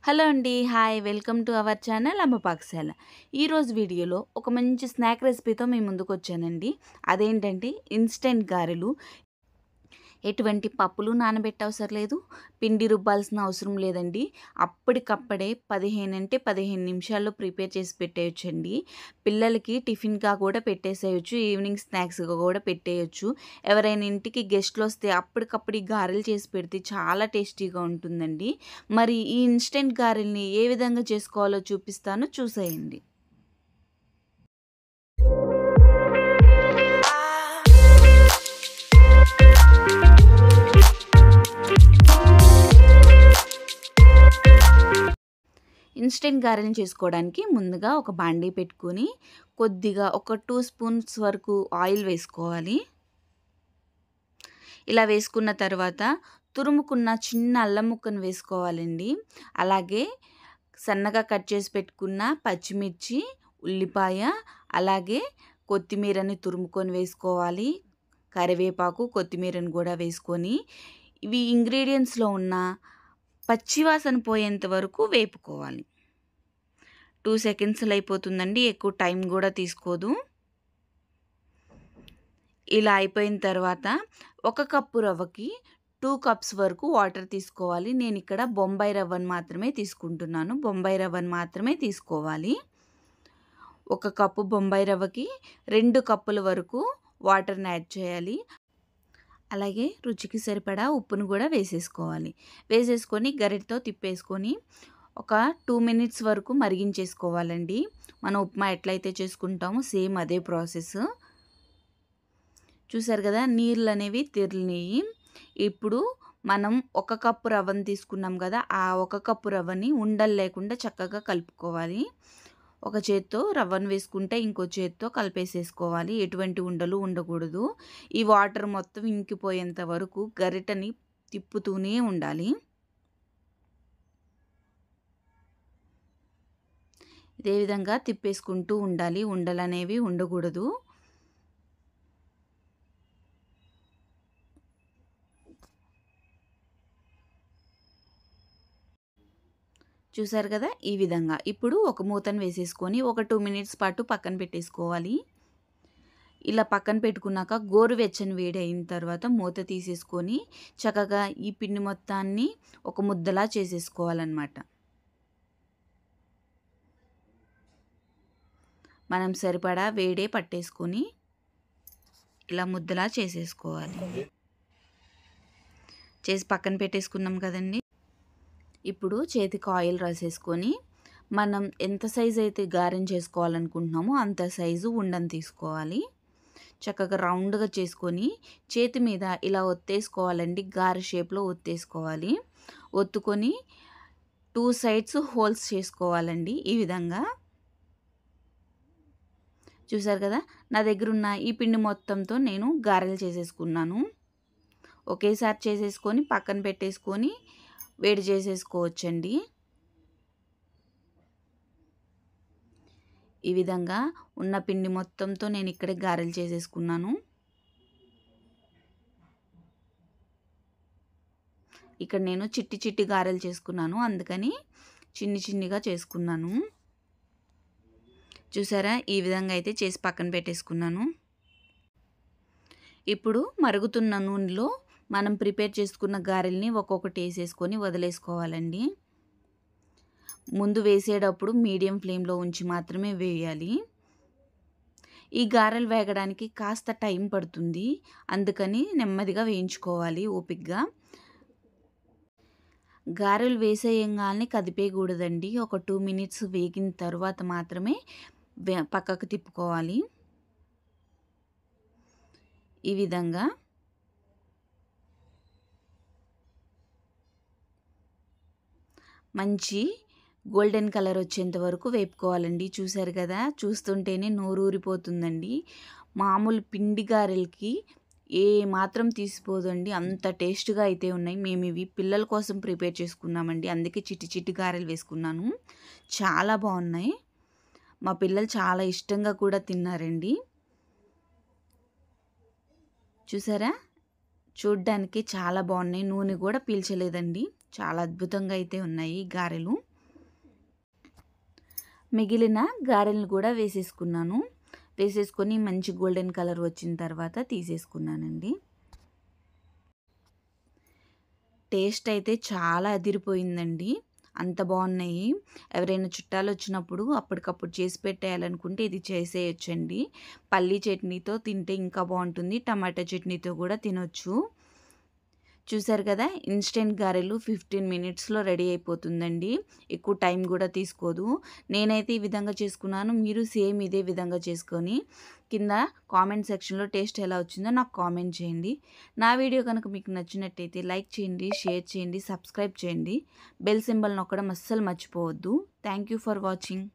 Hello అండి. Hi. Welcome to our channel అమ్మ పాకశాల. ఈరోజు వీడియోలో ఒక మంచి స్నాక్ రెసిపీతో మీ ముందుకొచ్చానండి. అదేంటంటే ఇన్‌స్టంట్ గారెలు. ఎటువంటి పప్పులు నానబెట్టవసరం లేదు. పిండి రుబ్బాల్సిన అవసరం లేదండి. అప్పటికప్పుడే 15 నిమిషాల్లో ప్రిపేర్ చేసి పెట్టేయొచ్చండి. పిల్లలకి టిఫిన్‌గా కూడా పెట్టేసేయొచ్చు. ఈవినింగ్ స్నాక్స్‌గా కూడా పెట్టేయొచ్చు. ఎవరైనా ఇంటికి గెస్ట్‌లొస్తే అప్పటికప్పుడు ఈ గారెలు చేసి పెడితే చాలా టేస్టీగా ఉంటుందండి. మరి ఈ ఇన్‌స్టంట్ గారెల్ని ఏ విధంగా చేసుకోవాలో చూపిస్తాను, చూసేయండి. ఇన్‌స్టంట్ గారెలు చేసుకోవడానికి ముందుగా ఒక బాండీ పెట్టుకొని కొద్దిగా ఒక 2 స్పూన్స్ వరకు ఆయిల్ వేసుకోవాలి. ఇలా వేసుకున్న తర్వాత తురుముకున్న చిన్న అల్లం ముక్కను వేసుకోవాలండి. అలాగే సన్నగా కట్ చేసి పెట్టుకున్న పచ్చిమిర్చి, ఉల్లిపాయ, అలాగే కొత్తిమీరని తురుముకొని వేసుకోవాలి. కరివేపాకు, కొత్తిమీరని కూడా వేసుకొని ఇవి ఇంగ్రీడియంట్స్‌లో ఉన్న పచ్చివాసన పోయేంత వరకు వేపుకోవాలి. 2 సెకండ్స్‌లో అయిపోతుందండి. ఎక్కువ టైం కూడా తీసుకోదు. ఇలా అయిపోయిన తర్వాత ఒక కప్పు రవ్వకి 2 కప్స్ వరకు వాటర్ తీసుకోవాలి. నేను ఇక్కడ బొంబాయి రవ్వను మాత్రమే తీసుకుంటున్నాను. బొంబాయి రవ్వను మాత్రమే తీసుకోవాలి. ఒక కప్పు బొంబాయి రవ్వకి 2 కప్పుల వరకు వాటర్‌ని యాడ్ చేయాలి. అలాగే రుచికి సరిపడా ఉప్పును కూడా వేసేసుకోవాలి. వేసేసుకొని గరిటెతో తిప్పేసుకొని ఒక 2 మినిట్స్ వరకు మరిగించేసుకోవాలండి. మనం ఉప్మా ఎట్లయితే చేసుకుంటామో సేమ్ అదే ప్రాసెస్. చూసారు కదా, నీళ్ళు అనేవి తెరిలినాయి. ఇప్పుడు మనం ఒక కప్పు రవ్వను తీసుకున్నాం కదా, ఆ ఒక కప్పు రవ్వని ఉండలు లేకుండా చక్కగా కలుపుకోవాలి. ఒక చేత్తో రవ్వను వేసుకుంటే ఇంకో చేత్తో కలిపేసేసుకోవాలి. ఎటువంటి ఉండలు ఉండకూడదు. ఈ వాటర్ మొత్తం ఇంకిపోయేంత వరకు గరిటెని తిప్పుతూనే ఉండాలి. ఇదే విధంగా తిప్పేసుకుంటూ ఉండాలి. ఉండలనేవి ఉండకూడదు. చూసారు కదా, ఈ విధంగా. ఇప్పుడు ఒక మూతను వేసేసుకొని ఒక 2 మినిట్స్ పాటు పక్కన పెట్టేసుకోవాలి. ఇలా పక్కన పెట్టుకున్నాక గోరువెచ్చని వేడి అయిన తర్వాత మూత తీసేసుకొని చక్కగా ఈ పిండి మొత్తాన్ని ఒక ముద్దలా చేసేసుకోవాలన్నమాట. మనం సరిపడా వేడే పట్టేసుకొని ఇలా ముద్దలా చేసేసుకోవాలి. చేసి పక్కన పెట్టేసుకున్నాం కదండి. ఇప్పుడు చేతికి ఆయిల్ రాసేసుకొని మనం ఎంత సైజు అయితే గారెను చేసుకోవాలనుకుంటున్నామో అంత సైజు ఉండని తీసుకోవాలి. చక్కగా రౌండ్గా చేసుకొని చేతి మీద ఇలా ఒత్తేసుకోవాలండి. గారె షేప్లో ఒత్తేసుకోవాలి. ఒత్తుకొని 2 సైడ్స్ హోల్స్ చేసుకోవాలండి. ఈ విధంగా చూసారు కదా, నా దగ్గర ఉన్న ఈ పిండి మొత్తంతో నేను గారెలు చేసేసుకున్నాను. ఒకేసారి చేసేసుకొని పక్కన పెట్టేసుకొని వేడి చేసేసుకోవచ్చండి. ఈ విధంగా ఉన్న పిండి మొత్తంతో నేను ఇక్కడే గారెలు చేసేసుకున్నాను. ఇక్కడ నేను చిట్టి చిట్టి గారెలు చేసుకున్నాను, అందుకని చిన్నిగా చేసుకున్నాను. చూసారా, ఈ విధంగా అయితే చేసి పక్కన పెట్టేసుకున్నాను. ఇప్పుడు మరుగుతున్న నూనెలో మనం ప్రిపేర్ చేసుకున్న గారెల్ని ఒక్కొక్కటి వేసేసుకొని వదిలేసుకోవాలండి. ముందు వేసేటప్పుడు మీడియం ఫ్లేమ్లో ఉంచి మాత్రమే వేయాలి. ఈ గారెలు వేగడానికి కాస్త టైం పడుతుంది, అందుకని నెమ్మదిగా వేయించుకోవాలి ఓపికగా. గారెలు వేసేయంగానే కదిపేయకూడదండి. ఒక 2 మినిట్స్ వేగిన తర్వాత మాత్రమే పక్కకు తిప్పుకోవాలి. ఈ విధంగా మంచి గోల్డెన్ కలర్ వచ్చేంత వరకు వేపుకోవాలండి. చూసారు కదా, చూస్తుంటేనే నోరు ఊరిపోతుందండి. మామూలు పిండి గారెలకి ఏ మాత్రం తీసిపోదండి, అంత టేస్ట్గా అయితే ఉన్నాయి. మేము ఇవి పిల్లల కోసం ప్రిపేర్ చేసుకున్నామండి, అందుకే చిట్టి చిట్టి గారెలు వేసుకున్నాను. చాలా బాగున్నాయి. మా పిల్లలు చాలా ఇష్టంగా కూడా తిన్నారండి. చూసారా, చూడ్డానికి చాలా బాగున్నాయి. నూనె కూడా పీల్చలేదండి. చాలా అద్భుతంగా అయితే ఉన్నాయి గారెలు. మిగిలిన గారెలను కూడా వేసేసుకున్నాను. వేసేసుకొని మంచి గోల్డెన్ కలర్ వచ్చిన తర్వాత తీసేసుకున్నానండి. టేస్ట్ అయితే చాలా అదిరిపోయిందండి. అంత బాగున్నాయి. ఎవరైనా చుట్టాలు వచ్చినప్పుడు అప్పటికప్పుడు చేసి పెట్టేయాలనుకుంటే ఇది చేసేయొచ్చండి. పల్లీ చట్నీతో తింటే ఇంకా బాగుంటుంది. టమాటా చట్నీతో కూడా తినొచ్చు. చూసారు కదా, ఇన్స్టెంట్ గారెలు 15 మినిట్స్లో రెడీ అయిపోతుందండి. ఎక్కువ టైం కూడా తీసుకోదు. నేనైతే ఈ విధంగా చేసుకున్నాను. మీరు సేమ్ ఇదే విధంగా చేసుకొని కింద కామెంట్ సెక్షన్లో టేస్ట్ ఎలా వచ్చిందో నాకు కామెంట్ చేయండి. నా వీడియో కనుక మీకు నచ్చినట్టయితే లైక్ చేయండి, షేర్ చేయండి, సబ్స్క్రైబ్ చేయండి. బెల్ సింబల్ నొక్కడం అస్సలు మర్చిపోవద్దు. Thank you for watching.